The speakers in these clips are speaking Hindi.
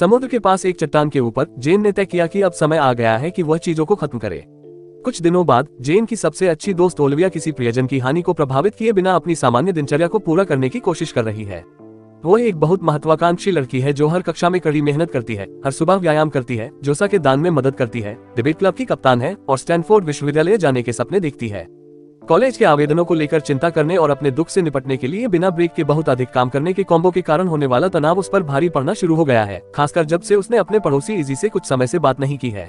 समुद्र के पास एक चट्टान के ऊपर जेन ने तय किया कि अब समय आ गया है कि वह चीजों को खत्म करे। कुछ दिनों बाद जेन की सबसे अच्छी दोस्त ओलिविया किसी प्रियजन की हानि को प्रभावित किए बिना अपनी सामान्य दिनचर्या को पूरा करने की कोशिश कर रही है। वो एक बहुत महत्वाकांक्षी लड़की है जो हर कक्षा में कड़ी मेहनत करती है, हर सुबह व्यायाम करती है, जोसा के दान में मदद करती है, डिबेट क्लब की कप्तान है और स्टैनफोर्ड विश्वविद्यालय जाने के सपने देखती है। कॉलेज के आवेदनों को लेकर चिंता करने और अपने दुख से निपटने के लिए बिना ब्रेक के बहुत अधिक काम करने के कॉम्बो के कारण होने वाला तनाव उस पर भारी पड़ना शुरू हो गया है, खासकर जब से उसने अपने पड़ोसी इजी से कुछ समय से बात नहीं की है।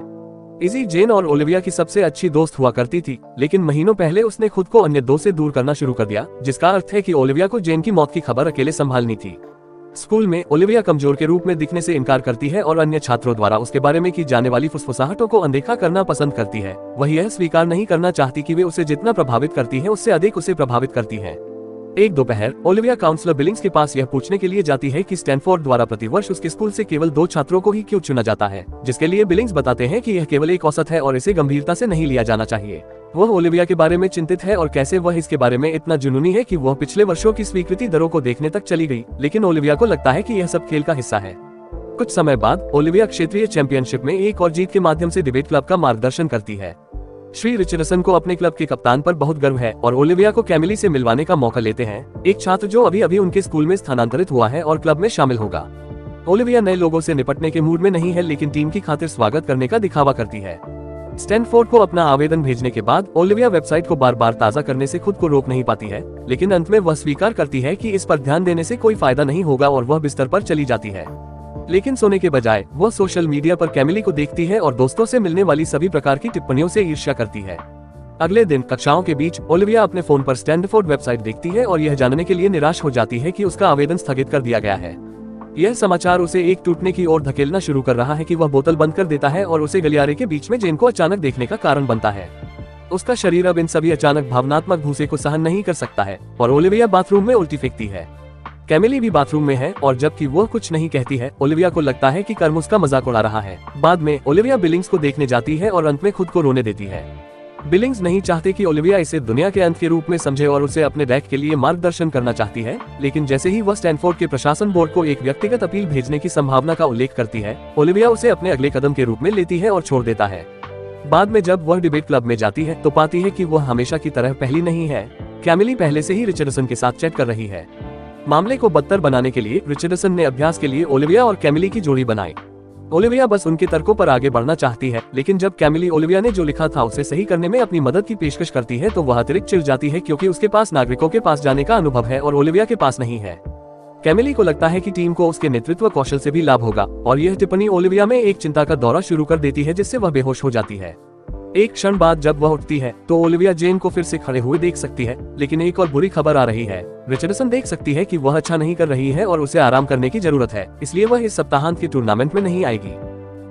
इजी जेन और ओलिविया की सबसे अच्छी दोस्त हुआ करती थी, लेकिन महीनों पहले उसने खुद को अन्य दो से दूर करना शुरू कर दिया, जिसका अर्थ है कि ओलिविया को जेन की मौत की खबर अकेले संभालनी थी। स्कूल में ओलिविया कमजोर के रूप में दिखने से इनकार करती है और अन्य छात्रों द्वारा उसके बारे में की जाने वाली फुसफुसाहटों को अनदेखा करना पसंद करती है। वह यह स्वीकार नहीं करना चाहती कि वे उसे जितना प्रभावित करती हैं उससे अधिक उसे प्रभावित करती हैं। एक दोपहर ओलिविया काउंसलर बिलिंग्स के पास यह पूछने के लिए जाती है कि स्टैनफोर्ड द्वारा प्रतिवर्ष उसके स्कूल से केवल 2 छात्रों को ही क्यों चुना जाता है, जिसके लिए बिलिंग्स बताते हैं कि यह केवल एक औसत है और इसे गंभीरता से नहीं लिया जाना चाहिए। वह ओलिविया के बारे में चिंतित है और कैसे वह इसके बारे में इतना जुनूनी है कि वह पिछले वर्षों की स्वीकृति दरों को देखने तक चली गई, लेकिन ओलिविया को लगता है कि यह सब खेल का हिस्सा है। कुछ समय बाद ओलिविया क्षेत्रीय चैंपियनशिप में एक और जीत के माध्यम से डिबेट क्लब का मार्गदर्शन करती है। श्री रिचर्डसन को अपने क्लब के कप्तान पर बहुत गर्व है और ओलिविया को कैमिली से मिलवाने का मौका लेते हैं, एक छात्र जो अभी अभी उनके स्कूल में स्थानांतरित हुआ है और क्लब में शामिल होगा। ओलिविया नए लोगों से निपटने के मूड में नहीं है, लेकिन टीम की खातिर स्वागत करने का दिखावा करती है। स्टैनफोर्ड को अपना आवेदन भेजने के बाद ओलिविया वेबसाइट को बार बार ताज़ा करने से खुद को रोक नहीं पाती है, लेकिन अंत में वह स्वीकार करती है कि इस पर ध्यान देने से कोई फायदा नहीं होगा और वह बिस्तर पर चली जाती है। लेकिन सोने के बजाय वह सोशल मीडिया पर कैमिली को देखती है और दोस्तों से मिलने वाली सभी प्रकार की टिप्पणियों से ईर्ष्या करती है। अगले दिन कक्षाओं के बीच ओलिविया अपने फोन पर स्टैनफोर्ड वेबसाइट देखती है और यह जानने के लिए निराश हो जाती है कि उसका आवेदन स्थगित कर दिया गया है। यह समाचार उसे एक टूटने की ओर धकेलना शुरू कर रहा है कि वह बोतल बंद कर देता है और उसे गलियारे के बीच में जेन को अचानक देखने का कारण बनता है। उसका शरीर अब इन सभी अचानक भावनात्मक भूसे को सहन नहीं कर सकता है और ओलिविया बाथरूम में उल्टी फेंकती है। कैमिली भी बाथरूम में है और जबकि वह कुछ नहीं कहती है, ओलिविया को लगता है कि कर्म उसका मजाक उड़ा रहा है। बाद में ओलिविया बिलिंग्स को देखने जाती है और अंत में खुद को रोने देती है। बिलिंग्स नहीं चाहते कि ओलिविया इसे दुनिया के अंत के रूप में समझे और उसे अपने रैक के लिए मार्गदर्शन करना चाहती है, लेकिन जैसे ही वह स्टैनफोर्ड के प्रशासन बोर्ड को एक व्यक्तिगत अपील भेजने की संभावना का उल्लेख करती है, ओलिविया उसे अपने अगले कदम के रूप में लेती है और छोड़ देता है। बाद में जब वह डिबेट क्लब में जाती है तो पाती है कि वह हमेशा की तरह पहली नहीं है। कैमिली पहले से ही रिचर्डसन के साथ चैट कर रही है। मामले को बदतर बनाने के लिए रिचर्डसन ने अभ्यास के लिए ओलिविया और कैमिली की जोड़ी बनाई। ओलिविया बस उनके तर्कों पर आगे बढ़ना चाहती है, लेकिन जब कैमिली ओलिविया ने जो लिखा था उसे सही करने में अपनी मदद की पेशकश करती है तो वह अतिरिक्त चिढ़ जाती है, क्योंकि उसके पास नागरिकों के पास जाने का अनुभव है और ओलिविया के पास नहीं है। कैमिली को लगता है कि टीम को उसके नेतृत्व कौशल से भी लाभ होगा और यह टिप्पणी ओलिविया में एक चिंता का दौरा शुरू कर देती है, जिससे वह बेहोश हो जाती है। एक क्षण बाद जब वह उठती है तो ओलिविया जेन को फिर से खड़े हुए देख सकती है, लेकिन एक और बुरी खबर आ रही है। रिचर्डसन देख सकती है कि वह अच्छा नहीं कर रही है और उसे आराम करने की जरूरत है, इसलिए वह इस सप्ताहांत के टूर्नामेंट में नहीं आएगी।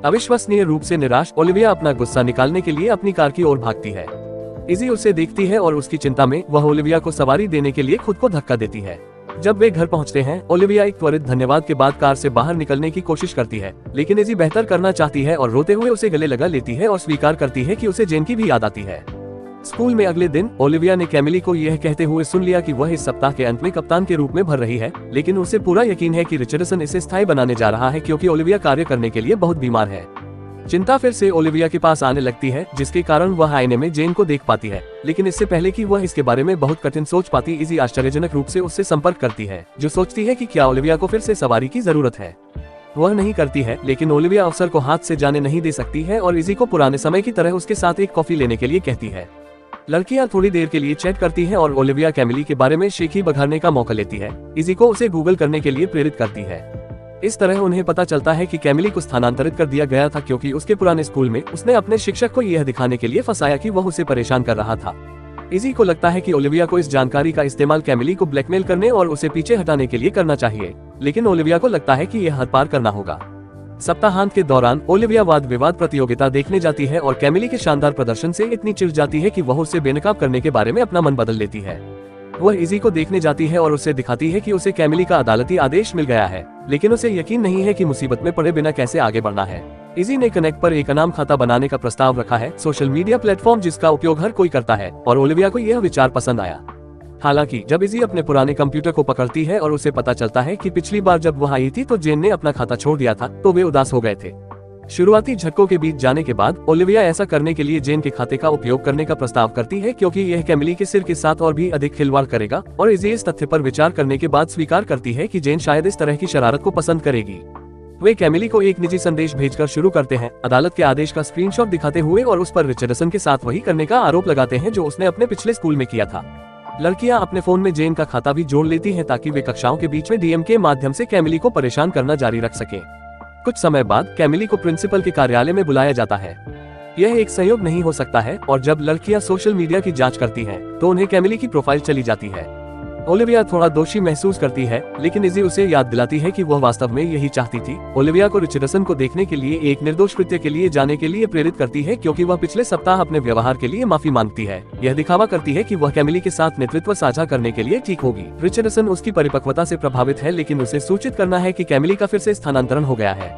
अविश्वसनीय रूप से निराश ओलिविया अपना गुस्सा निकालने के लिए अपनी कार की ओर भागती है। इजी उसे देखती है और उसकी चिंता में वह ओलिविया को सवारी देने के लिए खुद को धक्का देती है। जब वे घर पहुंचते हैं, ओलिविया एक त्वरित धन्यवाद के बाद कार से बाहर निकलने की कोशिश करती है, लेकिन इजी बेहतर करना चाहती है और रोते हुए उसे गले लगा लेती है और स्वीकार करती है कि उसे जेन की भी याद आती है। स्कूल में अगले दिन ओलिविया ने कैमिली को यह कहते हुए सुन लिया कि वह इस सप्ताह के अंत में कप्तान के रूप में भर रही है, लेकिन उसे पूरा यकीन है कि रिचर्डसन इसे स्थायी बनाने जा रहा है, क्योंकि ओलिविया कार्य करने के लिए बहुत बीमार है। चिंता फिर से ओलिविया के पास आने लगती है, जिसके कारण वह आईने में जेन को देख पाती है, लेकिन इससे पहले कि वह इसके बारे में बहुत कठिन सोच पाती, इजी आश्चर्यजनक रूप से उससे संपर्क करती है, जो सोचती है कि क्या ओलिविया को फिर से सवारी की जरूरत है। वह नहीं करती है, लेकिन ओलिविया अवसर को हाथ से जाने नहीं दे सकती है और इजी को पुराने समय की तरह उसके साथ एक कॉफी लेने के लिए कहती है। लड़कियां थोड़ी देर के लिए चैट करती हैं और ओलिविया कैमिली के बारे में शेखी बघारने का मौका लेती है। इजी को उसे गूगल करने के लिए प्रेरित करती है। इस तरह उन्हें पता चलता है कि कैमिली को स्थानांतरित कर दिया गया था, क्योंकि उसके पुराने स्कूल में उसने अपने शिक्षक को यह दिखाने के लिए फंसाया कि वह उसे परेशान कर रहा था। इजी को लगता है कि ओलिविया को इस जानकारी का इस्तेमाल कैमिली को ब्लैकमेल करने और उसे पीछे हटाने के लिए करना चाहिए, लेकिन ओलिविया को लगता है कि यह हद पार करना होगा। सप्ताहांत के दौरान ओलिविया वाद विवाद प्रतियोगिता देखने जाती है और कैमिली के शानदार प्रदर्शन से इतनी चिढ़ जाती है कि वह उसे बेनकाब करने के बारे में अपना मन बदल लेती है। वह इजी को देखने जाती है और उसे दिखाती है कि उसे कैमिली का अदालती आदेश मिल गया है, लेकिन उसे यकीन नहीं है कि मुसीबत में पड़े बिना कैसे आगे बढ़ना है। इजी ने कनेक्ट पर एक अनाम खाता बनाने का प्रस्ताव रखा है, सोशल मीडिया प्लेटफॉर्म जिसका उपयोग हर कोई करता है, और ओलिविया को यह विचार पसंद आया। हालांकि जब इजी अपने पुराने कंप्यूटर को पकड़ती है और उसे पता चलता है कि पिछली बार जब वह आई थी तो जेन ने अपना खाता छोड़ दिया था, तो वे उदास हो गए थे। शुरुआती झटकों के बीच जाने के बाद ओलिविया ऐसा करने के लिए जेन के खाते का उपयोग करने का प्रस्ताव करती है, क्योंकि यह कैमिली के सिर के साथ और भी अधिक खिलवाड़ करेगा, और इजी इस तथ्य पर विचार करने के बाद स्वीकार करती है कि जेन शायद इस तरह की शरारत को पसंद करेगी। वे कैमिली को एक निजी संदेश भेजकर शुरू करते हैं, अदालत के आदेश का स्क्रीनशॉट दिखाते हुए, और उस पर रिचर्डसन के साथ वही करने का आरोप लगाते हैं जो उसने अपने पिछले स्कूल में किया था। लड़कियां अपने फोन में जेन का खाता भी जोड़ लेती हैं ताकि वे कक्षाओं के बीच में डीएम के माध्यम से कैमिली को परेशान करना जारी रख सके। कुछ समय बाद कैमिली को प्रिंसिपल के कार्यालय में बुलाया जाता है। यह एक संयोग नहीं हो सकता है, और जब लड़कियां सोशल मीडिया की जांच करती हैं, तो उन्हें कैमिली की प्रोफाइल चली जाती है। ओलिविया थोड़ा दोषी महसूस करती है, लेकिन इजी उसे याद दिलाती है कि वह वास्तव में यही चाहती थी। ओलिविया को रिचर्डसन को देखने के लिए एक निर्दोष कृत्य के लिए जाने के लिए प्रेरित करती है, क्योंकि वह पिछले सप्ताह अपने व्यवहार के लिए माफी मांगती है। यह दिखावा करती है कि वह कैमिली के साथ नेतृत्व साझा करने के लिए ठीक होगी। रिचर्डसन उसकी परिपक्वता से प्रभावित है, लेकिन उसे सूचित करना है कि कैमिली का फिर से स्थानांतरण हो गया है।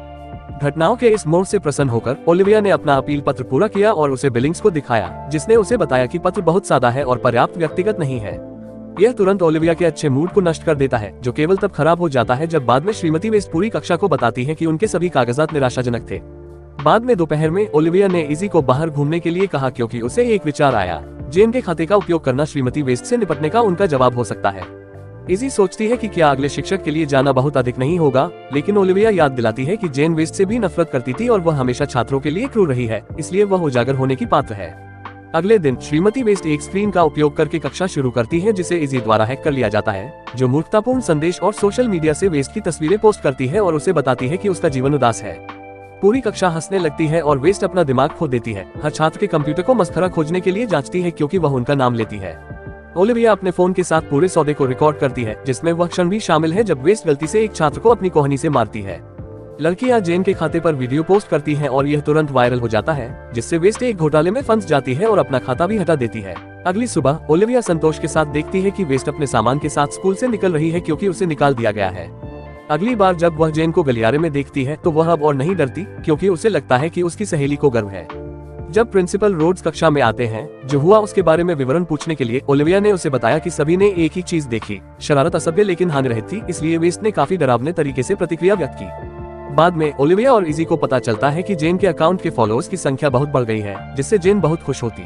घटनाओं के इस मोड़ से प्रसन्न होकर ओलिविया ने अपना अपील पत्र पूरा किया और उसे बिलिंग्स को दिखाया, जिसने उसे बताया कि पत्र बहुत सादा है और पर्याप्त व्यक्तिगत नहीं है। यह तुरंत ओलिविया के अच्छे मूड को नष्ट कर देता है, जो केवल तब खराब हो जाता है जब बाद में श्रीमती वेस्ट पूरी कक्षा को बताती है कि उनके सभी कागजात निराशाजनक थे। बाद में दोपहर में ओलिविया ने इजी को बाहर घूमने के लिए कहा, क्योंकि उसे एक विचार आया, जेन के खाते का उपयोग करना श्रीमती वेस्ट से निपटने का उनका जवाब हो सकता है। इजी सोचती है कि क्या अगले शिक्षक के लिए जाना बहुत अधिक नहीं होगा, लेकिन ओलिविया याद दिलाती है कि जेन वेस्ट से भी नफरत करती थी और वह हमेशा छात्रों के लिए क्रूर रही है, इसलिए वह उजागर होने की पात्र है। अगले दिन श्रीमती वेस्ट एक स्क्रीन का उपयोग करके कक्षा शुरू करती है, जिसे इजी द्वारा हैक कर लिया जाता है, जो मूर्खतापूर्ण संदेश और सोशल मीडिया से वेस्ट की तस्वीरें पोस्ट करती है और उसे बताती है कि उसका जीवन उदास है। पूरी कक्षा हंसने लगती है और वेस्ट अपना दिमाग खो देती है। हर छात्र के कंप्यूटर को मस्खरा खोजने के लिए जांचती है, क्योंकि वह उनका नाम लेती है। ओलिविया अपने फोन के साथ पूरे सौदे को रिकॉर्ड करती है, जिसमें वह क्षण भी शामिल है जब वेस्ट गलती से एक छात्र को अपनी कोहनी से मारती है। लड़कियां जेन के खाते पर वीडियो पोस्ट करती हैं और यह तुरंत वायरल हो जाता है, जिससे वेस्ट एक घोटाले में फंस जाती है और अपना खाता भी हटा देती है। अगली सुबह ओलिविया संतोष के साथ देखती है कि वेस्ट अपने सामान के साथ स्कूल से निकल रही है, क्योंकि उसे निकाल दिया गया है। अगली बार जब वह जेन को गलियारे में देखती है तो वह अब और नहीं डरती, क्योंकि उसे लगता है कि उसकी सहेली को गर्व है। जब प्रिंसिपल रोड्स कक्षा में आते हैं, जो हुआ उसके बारे में विवरण पूछने के लिए, ओलिविया ने उसे बताया कि सभी ने एक ही चीज देखी। शरारत असभ्य लेकिन हानिरहित थी, इसलिए वेस्ट ने काफी डरावने तरीके से प्रतिक्रिया व्यक्त की। बाद में ओलिविया और इजी को पता चलता है कि जेन के अकाउंट के फॉलोअर्स की संख्या बहुत बढ़ गई है, जिससे जेन बहुत खुश होती।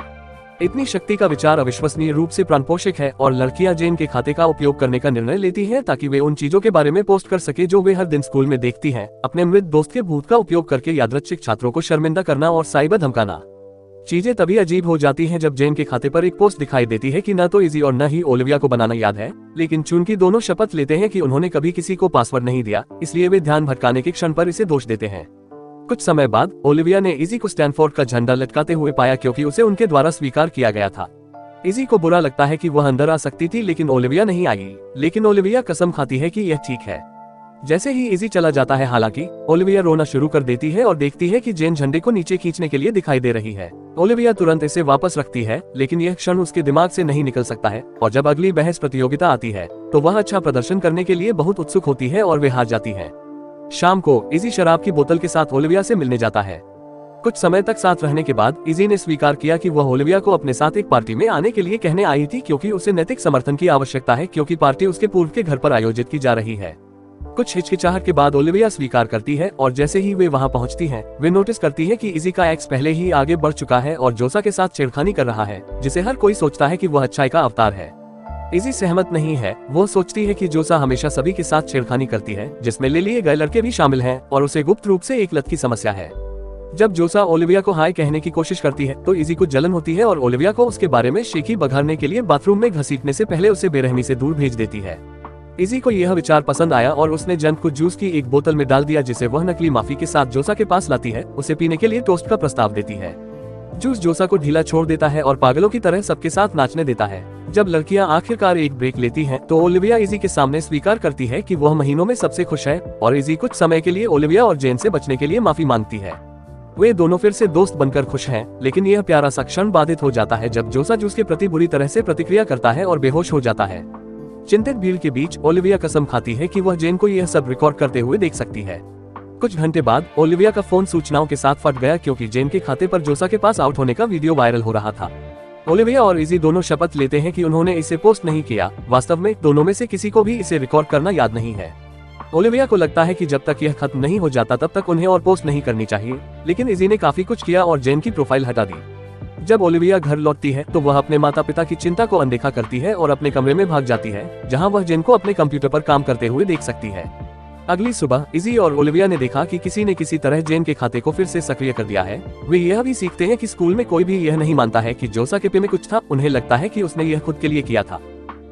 इतनी शक्ति का विचार अविश्वसनीय रूप से प्राणपोषक है, और लड़कियां जेन के खाते का उपयोग करने का निर्णय लेती हैं ताकि वे उन चीजों के बारे में पोस्ट कर सके जो वे हर दिन स्कूल में देखती हैं। अपने मृत दोस्त के भूत का उपयोग करके यादृच्छिक छात्रों को शर्मिंदा करना और साइबर धमकाना। चीजें तभी अजीब हो जाती हैं जब जेन के खाते पर एक पोस्ट दिखाई देती है कि न तो इजी और न ही ओलिविया को बनाना याद है, लेकिन चूंकि दोनों शपथ लेते हैं कि उन्होंने कभी किसी को पासवर्ड नहीं दिया, इसलिए वे ध्यान भटकाने के क्षण पर इसे दोष देते हैं। कुछ समय बाद ओलिविया ने इजी को स्टैनफोर्ड का झंडा लटकाते हुए पाया, क्योंकि उसे उनके द्वारा स्वीकार किया गया था। इजी को बुरा लगता है कि वह अंदर आ सकती थी, लेकिन ओलिविया नहीं आई। लेकिन ओलिविया कसम खाती है कि यह ठीक है। जैसे ही इजी चला जाता है, हालांकि ओलिविया रोना शुरू कर देती है और देखती है कि जेन झंडे को नीचे खींचने के लिए दिखाई दे रही है। ओलिविया तुरंत इसे वापस रखती है, लेकिन यह क्षण उसके दिमाग से नहीं निकल सकता है, और जब अगली बहस प्रतियोगिता आती है तो वह अच्छा प्रदर्शन करने के लिए बहुत उत्सुक होती है और वे हार जाती है। शाम को इजी शराब की बोतल के साथ ओलिविया से मिलने जाता है। कुछ समय तक साथ रहने के बाद इजी ने स्वीकार किया कि वह ओलिविया को अपने साथ एक पार्टी में आने के लिए कहने आई थी, क्योंकि उसे नैतिक समर्थन की आवश्यकता है, क्योंकि पार्टी उसके पूर्व के घर पर आयोजित की जा रही है। कुछ हिचकिचाहट के बाद ओलिविया स्वीकार करती है, और जैसे ही वे वहां पहुंचती हैं, वे नोटिस करती है कि इजी का एक्स पहले ही आगे बढ़ चुका है और जोसा के साथ छेड़खानी कर रहा है, जिसे हर कोई सोचता है कि वह अच्छाई का अवतार है। इजी सहमत नहीं है। वो सोचती है कि जोसा हमेशा सभी के साथ छेड़खानी करती है, जिसमें ले लिए गए लड़के भी शामिल हैं, और उसे गुप्त रूप से एक लत की समस्या है। जब जोसा ओलिविया को हाय कहने की कोशिश करती है तो इजी को जलन होती है और ओलिविया को उसके बारे में शेखी बघारने के लिए बाथरूम में घसीटने से पहले उसे बेरहमी से दूर भेज देती है। इजी को यह विचार पसंद आया और उसने जंक को जूस की एक बोतल में डाल दिया, जिसे वह नकली माफी के साथ जोसा के पास लाती है। उसे पीने के लिए टोस्ट का प्रस्ताव देती है। जूस जोसा को ढीला छोड़ देता है और पागलों की तरह सबके साथ नाचने देता है। जब लड़कियां आखिरकार एक ब्रेक लेती हैं, तो ओलिविया इजी के सामने स्वीकार करती है कि वह महीनों में सबसे खुश है, और इजी कुछ समय के लिए ओलिविया और जेन से बचने के लिए माफी मांगती है। वे दोनों फिर से दोस्त बनकर खुश हैं, लेकिन यह प्यारा सा क्षण बाधित हो जाता है जब जोसा जूस के प्रति बुरी तरह से प्रतिक्रिया करता है और बेहोश हो जाता है। चिंतित भीड़ के बीच ओलिविया कसम खाती है कि वह जेन को यह सब रिकॉर्ड करते हुए देख सकती है। कुछ घंटे बाद ओलिविया का फोन सूचनाओं के साथ फट गया, क्योंकि जेन के खाते पर जोसा के पास आउट होने का वीडियो वायरल हो रहा था। ओलिविया और इजी दोनों शपथ लेते हैं कि उन्होंने इसे पोस्ट नहीं किया। वास्तव में दोनों में से किसी को भी इसे रिकॉर्ड करना याद नहीं है। ओलिविया को लगता है कि जब तक यह खत्म नहीं हो जाता तब तक उन्हें और पोस्ट नहीं करनी चाहिए, लेकिन इजी ने काफी कुछ किया और जेन की प्रोफाइल हटा दी। जब ओलिविया घर लौटती है तो वह अपने माता पिता की चिंता को अनदेखा करती है और अपने कमरे में भाग जाती है, जहां वह जेन को अपने कंप्यूटर पर काम करते हुए देख सकती है। अगली सुबह इजी और ओलिविया ने देखा कि किसी ने किसी तरह जेन के खाते को फिर से सक्रिय कर दिया है। वे यह भी सीखते हैं कि स्कूल में कोई भी यह नहीं मानता है कि जोसा के पे में कुछ था। उन्हें लगता है कि उसने यह खुद के लिए किया था।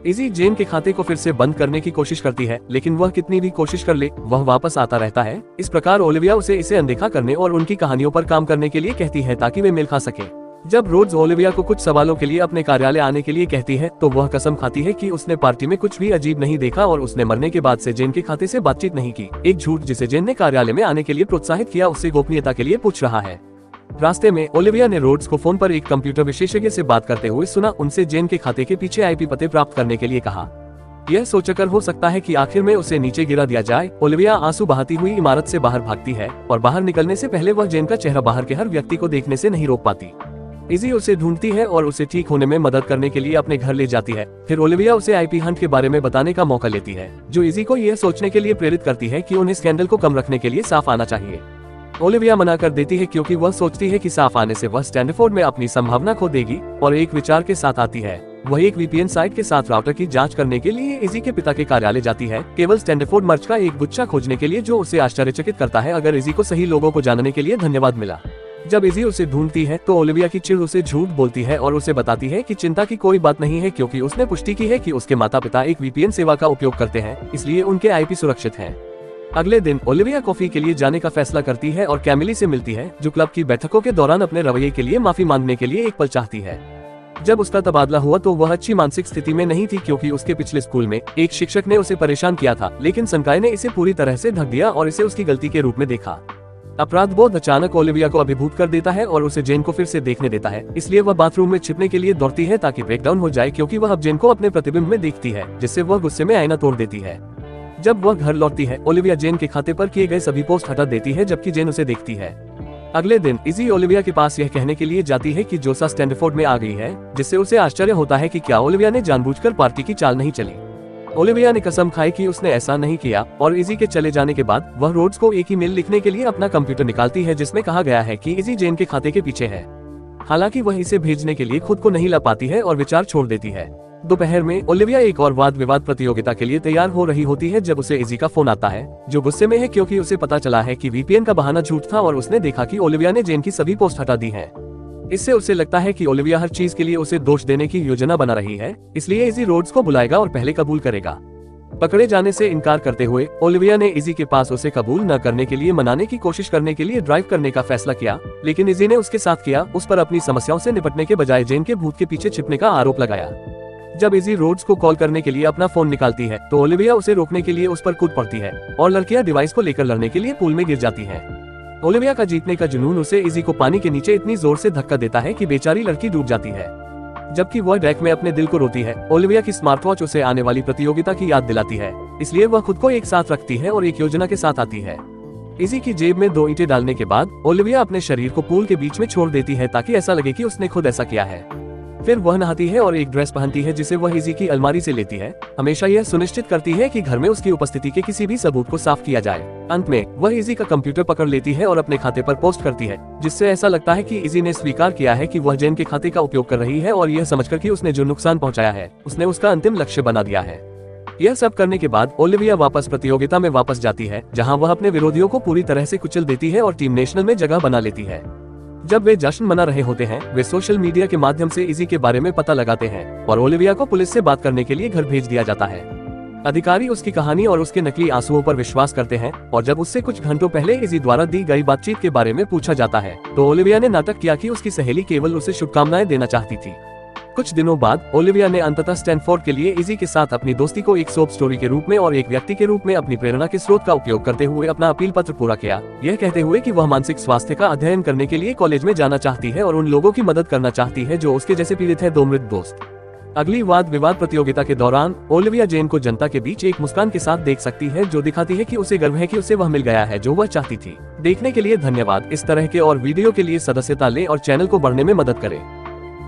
इजी जेन के खाते को फिर से बंद करने की कोशिश करती है, लेकिन वह कितनी भी कोशिश कर ले वह वापस आता रहता है। इस प्रकार ओलिविया उसे इसे अनदेखा करने और उनकी कहानियों पर काम करने के लिए कहती है ताकि वे मेल खा सके। जब रोज ओलिविया को कुछ सवालों के लिए अपने कार्यालय आने के लिए कहती है तो वह कसम खाती है कि उसने पार्टी में कुछ भी अजीब नहीं देखा और उसने मरने के बाद से जेन के खाते से बातचीत नहीं की। एक झूठ जिसे जेन ने कार्यालय में आने के लिए प्रोत्साहित किया उससे गोपनीयता के लिए पूछ रहा है। रास्ते में ओलिविया ने रोड्स को फोन पर एक कंप्यूटर विशेषज्ञ से बात करते हुए सुना। उनसे जेन के खाते के पीछे आईपी पते प्राप्त करने के लिए कहा। यह सोचकर हो सकता है कि आखिर में उसे नीचे गिरा दिया जाए। ओलिविया आंसू बहाती हुई इमारत से बाहर भागती है और बाहर निकलने से पहले वह जेन का चेहरा बाहर के हर व्यक्ति को देखने से नहीं रोक पाती। इजी उसे ढूंढती है और उसे ठीक होने में मदद करने के लिए अपने घर ले जाती है। फिर ओलिविया उसे आईपी हंट के बारे में बताने का मौका लेती है, जो इजी को यह सोचने के लिए प्रेरित करती है कि उन्हें स्कैंडल को कम रखने के लिए साफ आना चाहिए। ओलिविया मना कर देती है क्योंकि वह सोचती है कि साफ आने से वह स्टैंडफोर्ड में अपनी संभावना खो देगी और एक विचार के साथ आती है। वह एक वीपीएन साइट के साथ राउटर की जांच करने के लिए इजी के पिता के कार्यालय जाती है, केवल स्टैंडफोर्ड मर्च का एक गुच्छा खोजने के लिए, जो उसे आश्चर्यचकित करता है अगर इजी को सही लोगों को जानने के लिए धन्यवाद मिला। जब इजी उसे ढूंढती है तो ओलिविया की चिढ़ उसे झूठ बोलती है और उसे बताती है कि चिंता की कोई बात नहीं है क्योंकि उसने पुष्टि की है कि उसके माता पिता एक वीपीएन सेवा का उपयोग करते हैं, इसलिए उनके आईपी सुरक्षित हैं। अगले दिन ओलिविया कॉफी के लिए जाने का फैसला करती है और कैमिली से मिलती है, जो क्लब की बैठकों के दौरान अपने रवैये के लिए माफी मांगने के लिए एक पल चाहती है। जब उसका तबादला हुआ तो वह अच्छी मानसिक स्थिति में नहीं थी क्योंकि उसके पिछले स्कूल में एक शिक्षक ने उसे परेशान किया था, लेकिन संकाय ने इसे पूरी तरह से ढक दिया और इसे उसकी गलती के रूप में देखा। अपराध बोध अचानक ओलिविया को अभिभूत कर देता है और उसे जेन को फिर से देखने देता है, इसलिए वह बाथरूम में छिपने के लिए दौड़ती है ताकि ब्रेकडाउन हो जाए क्योंकि वह अब जेन को अपने प्रतिबिंब में देखती है, जिससे वह गुस्से में आईना तोड़ देती है। जब वह घर लौटती है ओलिविया जेन के खाते पर किए गए सभी पोस्ट हटा देती है, जबकि जेन उसे देखती है। अगले दिन इजी ओलिविया के पास यह कहने के लिए जाती है कि जोसा स्टैंडफोर्ड में आ गई है, जिससे उसे आश्चर्य होता है कि क्या ओलिविया ने जानबूझकर पार्टी की चाल नहीं चली। ओलिविया ने कसम खाई कि उसने ऐसा नहीं किया और इजी के चले जाने के बाद वह रोड्स को एक ईमेल लिखने के लिए अपना कंप्यूटर निकालती है जिसमें कहा गया है कि इजी जेन के खाते के पीछे है। हालांकि वह इसे भेजने के लिए खुद को नहीं ला पाती है और विचार छोड़ देती है। दोपहर में ओलिविया एक और वाद विवाद प्रतियोगिता के लिए तैयार हो रही होती है जब उसे इजी का फोन आता है, जो गुस्से में है क्योंकि उसे पता चला है कि वीपीएन का बहाना झूठ था और उसने देखा कि ओलिविया ने जेन की सभी पोस्ट हटा दी हैं। इससे उसे लगता है कि ओलिविया हर चीज के लिए उसे दोष देने की योजना बना रही है, इसलिए इजी रोड्स को बुलाएगा और पहले कबूल करेगा। पकड़े जाने से इनकार करते हुए ओलिविया ने इजी के पास उसे कबूल न करने के लिए मनाने की कोशिश करने के लिए ड्राइव करने का फैसला किया, लेकिन इजी ने उसके साथ किया। उस पर अपनी समस्याओं से निपटने के बजाय जेन के भूत के पीछे छिपने का आरोप लगाया। जब इजी रोड्स को कॉल करने के लिए अपना फोन निकालती है तो ओलिविया उसे रोकने के लिए उस पर कूद पड़ती है और लड़कियां डिवाइस को लेकर लड़ने के लिए पूल में गिर जाती हैं। ओलिविया का जीतने का जुनून उसे इजी को पानी के नीचे इतनी जोर से धक्का देता है कि बेचारी लड़की डूब जाती है। जबकि वह रैक में अपने दिल को रोती है, ओलिविया की स्मार्ट वॉच उसे आने वाली प्रतियोगिता की याद दिलाती है, इसलिए वह खुद को एक साथ रखती है और एक योजना के साथ आती है। इजी की जेब में 2 ईंटें डालने के बाद ओलिविया अपने शरीर को पूल के बीच में छोड़ देती है ताकि ऐसा लगे कि उसने खुद ऐसा किया है। फिर वह नहाती है और एक ड्रेस पहनती है जिसे वह इजी की अलमारी से लेती है। हमेशा यह सुनिश्चित करती है कि घर में उसकी उपस्थिति के किसी भी सबूत को साफ किया जाए। अंत में वह इजी का कंप्यूटर पकड़ लेती है और अपने खाते पर पोस्ट करती है, जिससे ऐसा लगता है कि इजी ने स्वीकार किया है कि वह जेन के खाते का उपयोग कर रही है और यह समझकर कि उसने जो नुकसान पहुंचाया है उसने उसका अंतिम लक्ष्य बना दिया है। यह सब करने के बाद ओलिविया वापस प्रतियोगिता में वापस जाती है, जहां वह अपने विरोधियों को पूरी तरह से कुचल देती है और टीम नेशनल में जगह बना लेती है। जब वे जश्न मना रहे होते हैं, वे सोशल मीडिया के माध्यम से इजी के बारे में पता लगाते हैं और ओलिविया को पुलिस से बात करने के लिए घर भेज दिया जाता है। अधिकारी उसकी कहानी और उसके नकली आंसुओं पर विश्वास करते हैं और जब उससे कुछ घंटों पहले इजी द्वारा दी गई बातचीत के बारे में पूछा जाता है तो ओलिविया ने नाटक किया कि उसकी सहेली केवल उसे शुभकामनाएं देना चाहती थी। कुछ दिनों बाद ओलिविया ने अंततः स्टैनफोर्ड के लिए इजी के साथ अपनी दोस्ती को एक सोप स्टोरी के रूप में और एक व्यक्ति के रूप में अपनी प्रेरणा के स्रोत का उपयोग करते हुए अपना अपील पत्र पूरा किया, यह कहते हुए कि वह मानसिक स्वास्थ्य का अध्ययन करने के लिए कॉलेज में जाना चाहती है और उन लोगों की मदद करना चाहती है जो उसके जैसे पीड़ित है। 2 मृत दोस्त। अगली वाद विवाद प्रतियोगिता के दौरान ओलिविया जेन को जनता के बीच एक मुस्कान के साथ देख सकती है, जो दिखाती है कि उसे गर्व है कि उसे वह मिल गया है जो वह चाहती थी। देखने के लिए धन्यवाद। इस तरह के और वीडियो के लिए सदस्यता लें और चैनल को बढ़ने में मदद करें।